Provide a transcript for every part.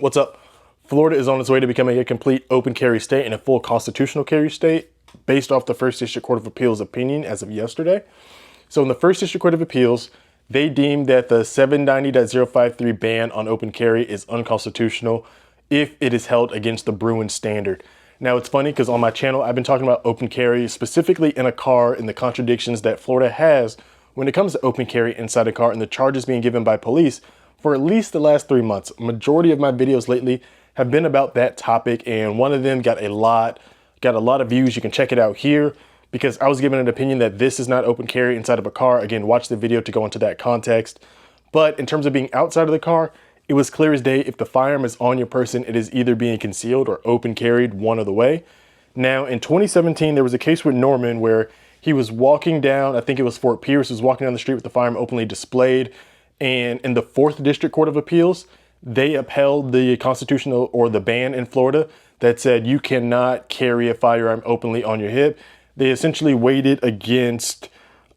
What's up? Florida is on its way to becoming a complete open carry state and a full constitutional carry state based off the First District Court of Appeals opinion as of yesterday. So in the First District Court of Appeals, they deemed that the 790.053 ban on open carry is unconstitutional if it is held against the Bruen standard. Now it's funny because on my channel, I've been talking about open carry specifically in a car and the contradictions that Florida has when it comes to open carry inside a car and the charges being given by police for at least the last 3 months. Majority of my videos lately have been about that topic, and one of them got a lot of views. You can check it out here because I was given an opinion that this is not open carry inside of a car. Again, watch the video to go into that context. But in terms of being outside of the car, it was clear as day. If the firearm is on your person, it is either being concealed or open carried, one of the way. Now, in 2017, there was a case with Norman where he was walking down, I think it was Fort Pierce, was walking down the street with the firearm openly displayed. And in the Fourth District Court of Appeals, they upheld the constitutional or the ban in Florida that said you cannot carry a firearm openly on your hip. They essentially weighed against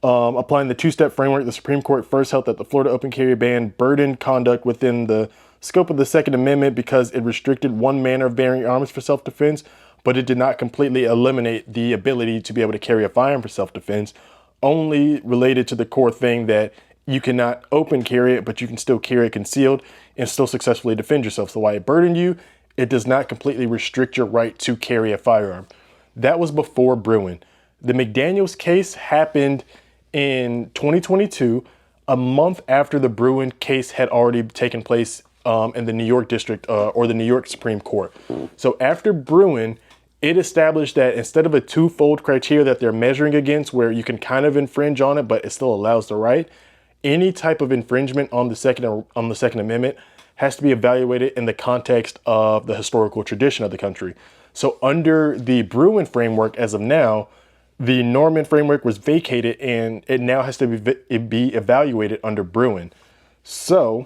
applying the two-step framework. The Supreme Court first held that the Florida open carry ban burdened conduct within the scope of the Second Amendment because it restricted one manner of bearing arms for self-defense, but it did not completely eliminate the ability to be able to carry a firearm for self-defense, only related to the core thing that you cannot open carry it, but you can still carry it concealed and still successfully defend yourself. So while it burdened you, it does not completely restrict your right to carry a firearm. That was before Bruen. The McDaniels case happened in 2022, a month after the Bruen case had already taken place in the New York District or the New York Supreme Court. So after Bruen, it established that instead of a twofold criteria that they're measuring against where you can kind of infringe on it, but it still allows the right, any type of infringement on the Second Amendment has to be evaluated in the context of the historical tradition of the country. So under the Bruen framework, as of now, the Norman framework was vacated and it now has to be evaluated under Bruen. So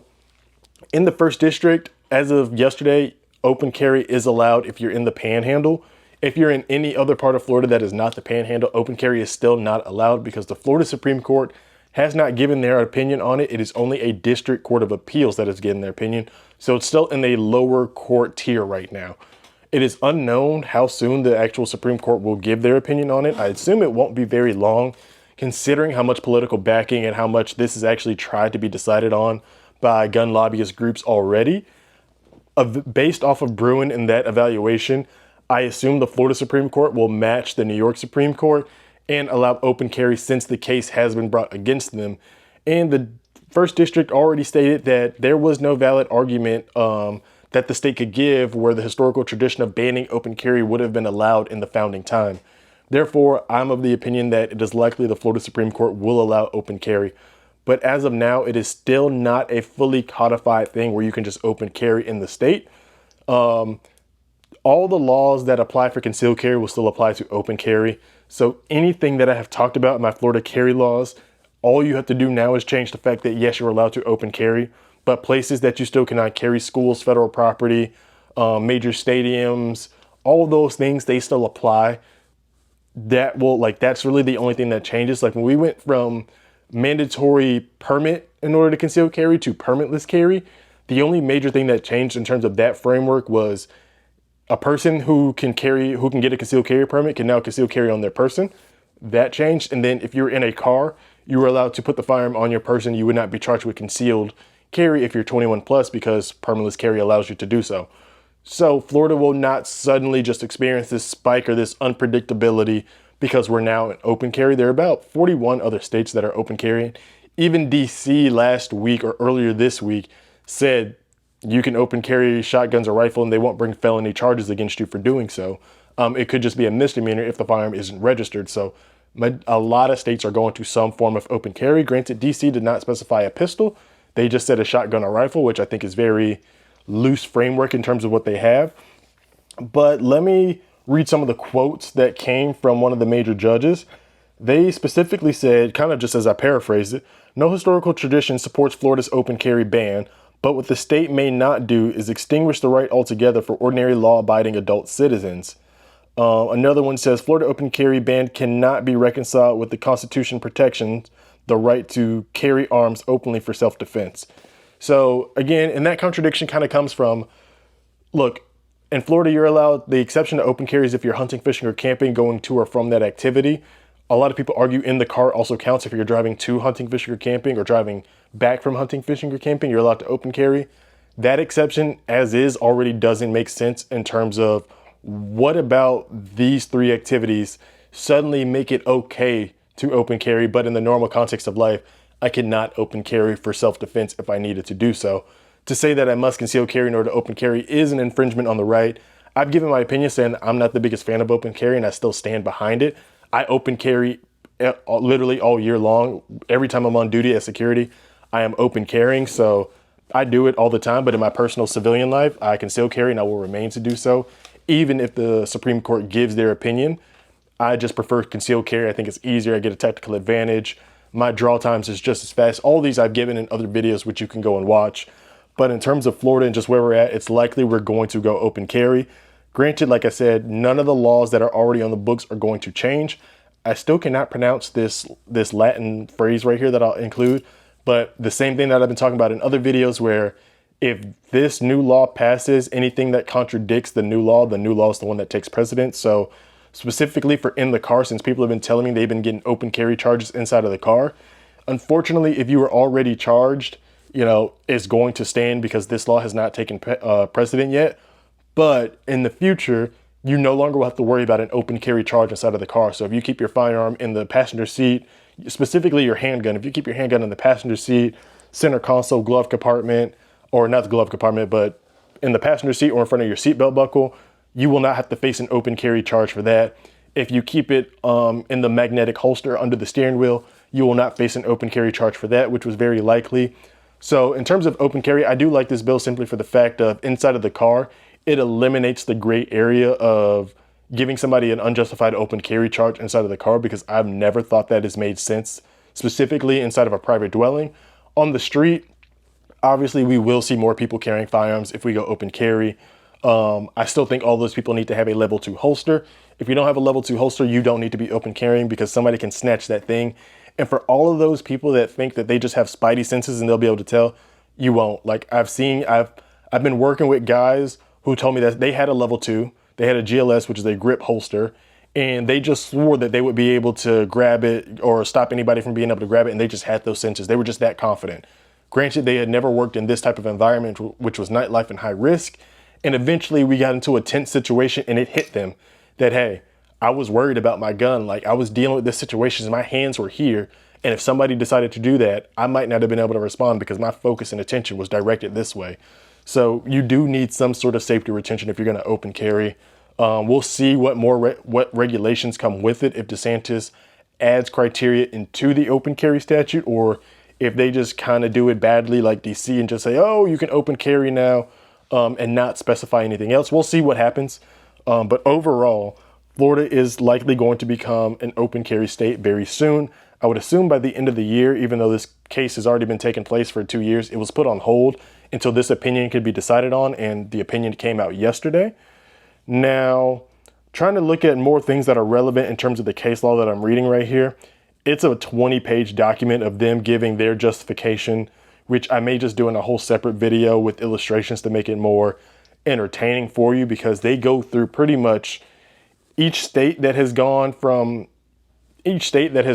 in the First District, as of yesterday, open carry is allowed if you're in the Panhandle. If you're in any other part of Florida that is not the Panhandle, open carry is still not allowed because the Florida Supreme Court has not given their opinion on it. It is only a District Court of Appeals that has given their opinion. So it's still in a lower court tier right now. It is unknown how soon the actual Supreme Court will give their opinion on it. I assume it won't be very long, considering how much political backing and how much this is actually tried to be decided on by gun lobbyist groups already. Based off of Bruen and that evaluation, I assume the Florida Supreme Court will match the New York Supreme Court and allow open carry since the case has been brought against them. And the First District already stated that there was no valid argument that the state could give where the historical tradition of banning open carry would have been allowed in the founding time. Therefore, I'm of the opinion that it is likely the Florida Supreme Court will allow open carry. But as of now, it is still not a fully codified thing where you can just open carry in the state. All the laws that apply for concealed carry will still apply to open carry. So anything that I have talked about in my Florida carry laws, all you have to do now is change the fact that yes, you're allowed to open carry, but places that you still cannot carry, schools, federal property, major stadiums, all those things, they still apply. That's really the only thing that changes. Like when we went from mandatory permit in order to conceal carry to permitless carry, the only major thing that changed in terms of that framework was a person who can get a concealed carry permit can now conceal carry on their person. That changed. And then if you're in a car, you were allowed to put the firearm on your person. You would not be charged with concealed carry if you're 21 plus because permitless carry allows you to do so. So Florida will not suddenly just experience this spike or this unpredictability because we're now in open carry. There are about 41 other states that are open carrying. Even DC last week or earlier this week said you can open carry shotguns or rifle and they won't bring felony charges against you for doing so. It could just be a misdemeanor if the firearm isn't registered. So a lot of states are going to some form of open carry. Granted, DC did not specify a pistol. They just said a shotgun or rifle, which I think is very loose framework in terms of what they have. But let me read some of the quotes that came from one of the major judges. They specifically said, kind of just as I paraphrased it, no historical tradition supports Florida's open carry ban, but what the state may not do is extinguish the right altogether for ordinary law-abiding adult citizens. Another one says Florida open carry ban cannot be reconciled with the Constitution protections, the right to carry arms openly for self-defense. So again, and that contradiction kind of comes from look, in Florida, you're allowed, the exception to open carry is if you're hunting, fishing, or camping, going to or from that activity. A lot of people argue in the car also counts if you're driving to hunting, fishing, or camping, or driving back from hunting, fishing, or camping, you're allowed to open carry. That exception, as is, already doesn't make sense in terms of what about these three activities suddenly make it okay to open carry, but in the normal context of life, I cannot open carry for self-defense if I needed to do so. To say that I must conceal carry in order to open carry is an infringement on the right. I've given my opinion saying I'm not the biggest fan of open carry, and I still stand behind it. I open carry literally all year long. Every time I'm on duty as security, I am open carrying. So I do it all the time, but in my personal civilian life, I conceal carry and I will remain to do so. Even if the Supreme Court gives their opinion, I just prefer concealed carry. I think it's easier. I get a tactical advantage. My draw times is just as fast. All these I've given in other videos, which you can go and watch. But in terms of Florida and just where we're at, it's likely we're going to go open carry. Granted, like I said, none of the laws that are already on the books are going to change. I still cannot pronounce this Latin phrase right here that I'll include, but the same thing that I've been talking about in other videos, where if this new law passes, anything that contradicts the new law is the one that takes precedence. So specifically for in the car, since people have been telling me they've been getting open carry charges inside of the car, unfortunately, if you were already charged, it's going to stand because this law has not taken precedent yet. But in the future, you no longer will have to worry about an open carry charge inside of the car. So if you keep your firearm in the passenger seat, specifically your handgun, if you keep your handgun in the passenger seat, center console, glove compartment, or not the glove compartment, but in the passenger seat or in front of your seatbelt buckle, you will not have to face an open carry charge for that. If you keep it in the magnetic holster under the steering wheel, you will not face an open carry charge for that, which was very likely. So in terms of open carry, I do like this bill simply for the fact of inside of the car, it eliminates the gray area of giving somebody an unjustified open carry charge inside of the car, because I've never thought that has made sense, specifically inside of a private dwelling. On the street, obviously we will see more people carrying firearms if we go open carry. I still think all those people need to have a level 2 holster. If you don't have a level 2 holster, you don't need to be open carrying, because somebody can snatch that thing. And for all of those people that think that they just have spidey senses and they'll be able to tell, you won't. Like I've been working with guys who told me that they had a level 2, they had a GLS, which is a grip holster, and they just swore that they would be able to grab it or stop anybody from being able to grab it, and they just had those senses. They were just that confident. Granted, they had never worked in this type of environment, which was nightlife and high risk, and eventually we got into a tense situation, and it hit them that, hey, I was worried about my gun. Like I was dealing with this situation, my hands were here, and if somebody decided to do that, I might not have been able to respond because my focus and attention was directed this way. So you do need some sort of safety retention if you're going to open carry. We'll see what what regulations come with it if DeSantis adds criteria into the open carry statute, or if they just kind of do it badly like DC and just say, oh, you can open carry now, and not specify anything else. We'll see what happens. But overall, Florida is likely going to become an open carry state very soon. I would assume by the end of the year, even though this case has already been taking place for 2 years, it was put on hold until this opinion could be decided on, and the opinion came out yesterday. Now, trying to look at more things that are relevant in terms of the case law that I'm reading right here, it's a 20-page document of them giving their justification, which I may just do in a whole separate video with illustrations to make it more entertaining for you, because they go through pretty much each state that has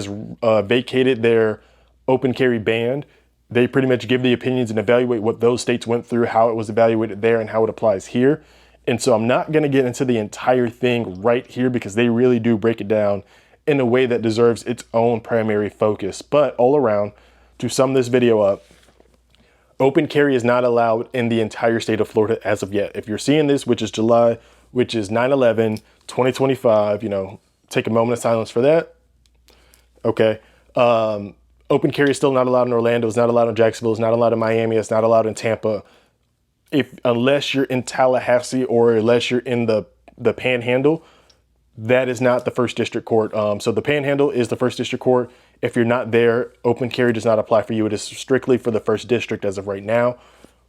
vacated their open carry ban. They pretty much give the opinions and evaluate what those states went through, how it was evaluated there, and how it applies here. And so I'm not going to get into the entire thing right here, because they really do break it down in a way that deserves its own primary focus. But all around, to sum this video up, open carry is not allowed in the entire state of Florida as of yet. If you're seeing this, which is July, which is 9/11/2025, take a moment of silence for that. Okay. Open carry is still not allowed in Orlando. It's not allowed in Jacksonville. It's not allowed in Miami. It's not allowed in Tampa. Unless you're in Tallahassee or unless you're in the Panhandle, that is not the first district court. So the Panhandle is the first district court. If you're not there, open carry does not apply for you. It is strictly for the first district as of right now.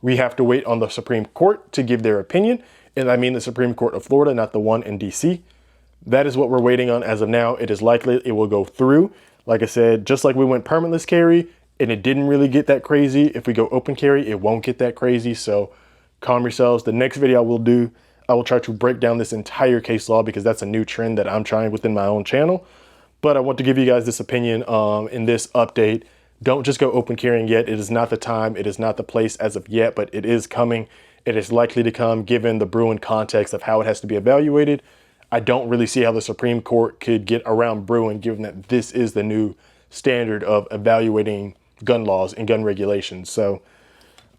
We have to wait on the Supreme Court to give their opinion. And I mean the Supreme Court of Florida, not the one in DC. That is what we're waiting on as of now. It is likely it will go through. Like I said, just like we went permitless carry and it didn't really get that crazy, if we go open carry, it won't get that crazy. So calm yourselves. The next video I will try to break down this entire case law because that's a new trend that I'm trying within my own channel. But I want to give you guys this opinion in this update. Don't just go open carrying yet. It is not the time. It is not the place as of yet, but it is coming. It is likely to come given the Bruen context of how it has to be evaluated. I don't really see how the Supreme Court could get around Bruen given that this is the new standard of evaluating gun laws and gun regulations. So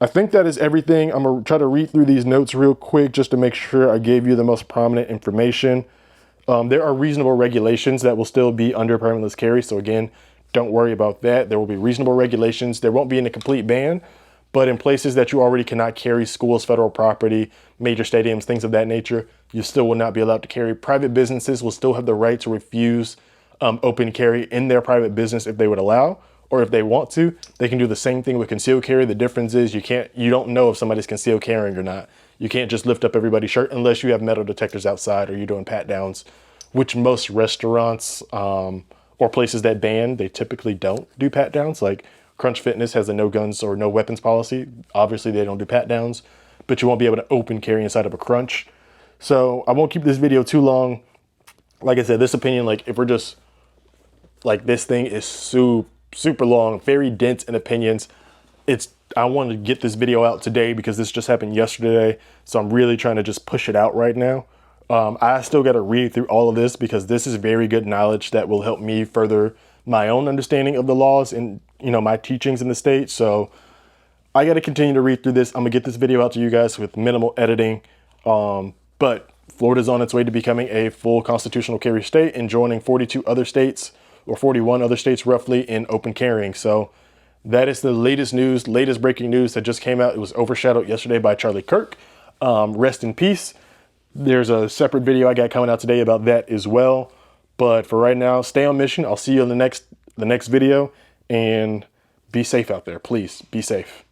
I think that is everything. I'm gonna try to read through these notes real quick just to make sure I gave you the most prominent information. There are reasonable regulations that will still be under permitless carry. So again, don't worry about that. There will be reasonable regulations. There won't be a complete ban, but in places that you already cannot carry, schools, federal property, major stadiums, things of that nature, you still will not be allowed to carry. Private businesses will still have the right to refuse open carry in their private business if they would allow, or if they want to. They can do the same thing with concealed carry. The difference is you don't know if somebody's concealed carrying or not. You can't just lift up everybody's shirt unless you have metal detectors outside or you're doing pat downs, which most restaurants or places that ban, they typically don't do pat downs. Like Crunch Fitness has a no guns or no weapons policy. Obviously they don't do pat downs, but you won't be able to open carry inside of a Crunch. So I won't keep this video too long. Like I said, this opinion, like if we're just like, this thing is super long, very dense in opinions. I wanted to get this video out today because this just happened yesterday. So I'm really trying to just push it out right now. I still got to read through all of this because this is very good knowledge that will help me further my own understanding of the laws and, my teachings in the state. So I got to continue to read through this. I'm gonna get this video out to you guys with minimal editing. But Florida's on its way to becoming a full constitutional carry state and joining 42 other states or 41 other states roughly in open carrying. So that is the latest news, latest breaking news that just came out. It was overshadowed yesterday by Charlie Kirk. Rest in peace. There's a separate video I got coming out today about that as well. But for right now, stay on mission. I'll see you in the next video, and be safe out there. Please be safe.